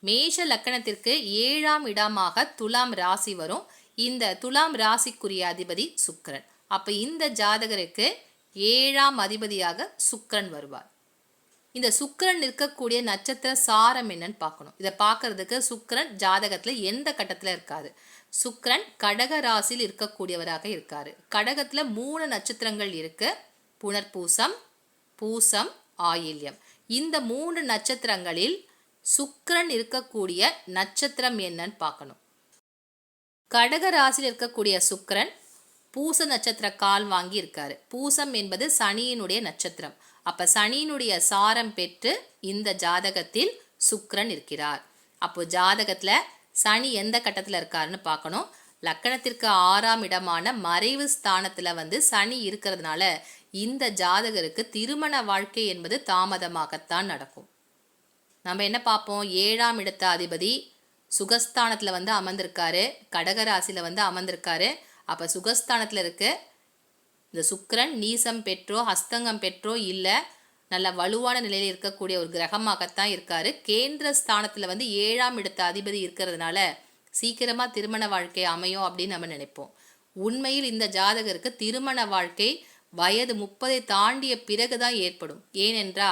மேஷ லக்கணத்திற்கு 7ஆம் இடமாக துலாம் ராசி வரும். இந்த துலாம் ராசிக்குரிய அதிபதி சுக்கிரன். அப்ப இந்த ஜாதகருக்கு 7ஆம் அதிபதியாக சுக்கிரன் வருவார். இந்த சுக்கிரன் இருக்கக்கூடிய நட்சத்திர சாரம் என்னன்னு பார்க்கணும். இதை பார்க்கறதுக்கு சுக்கிரன் ஜாதகத்துல எந்த கட்டத்துல இருக்காது. சுக்கிரன் கடக ராசியில் இருக்கக்கூடியவராக இருக்காரு. கடகத்துல 3 நட்சத்திரங்கள் இருக்கு. புனர்பூசம், பூசம், ஆயில்யம். இந்த 3 நட்சத்திரங்களில் சுக்கிரன் இருக்கக்கூடிய நட்சத்திரம் என்னன்னு பார்க்கணும். கடக ராசியில் இருக்கக்கூடிய சுக்கிரன் பூச நட்சத்திர கால் வாங்கி இருக்காரு. பூசம் என்பது சனியினுடைய நட்சத்திரம். அப்ப சனியினுடைய சாரம் பெற்று இந்த ஜாதகத்தில் சுக்கிரன் இருக்கிறார். அப்போ ஜாதகத்துல சனி எந்த கட்டத்துல இருக்காருன்னு பார்க்கணும். லக்கணத்திற்கு 6ஆம் இடமான மறைவு ஸ்தானத்துல சனி இருக்கிறதுனால இந்த ஜாதகருக்கு திருமண வாழ்க்கை என்பது தாமதமாகத்தான் நடக்கும். நம்ம என்ன பார்ப்போம், 7ஆம் இடத்த அதிபதி சுகஸ்தானத்துல அமர்ந்திருக்காரு, கடகராசியில அமர்ந்திருக்காரு. அப்ப சுகஸ்தானத்துல இருக்கு இந்த சுக்கிரன் நீசம் பெற்றோ ஹஸ்தங்கம் பெற்றோ இல்லை, நல்ல வலுவான நிலையில் இருக்கக்கூடிய ஒரு கிரகமாகத்தான் இருக்காரு. கேந்திர ஸ்தானத்துல 7ஆம் இடத்த அதிபதி இருக்கிறதுனால சீக்கிரமா திருமண வாழ்க்கை அமையும் அப்படின்னு நம்ம நினைப்போம். உண்மையில் இந்த ஜாதகருக்கு திருமண வாழ்க்கை வயது 30 தாண்டிய பிறகுதான் ஏற்படும். ஏனென்றால்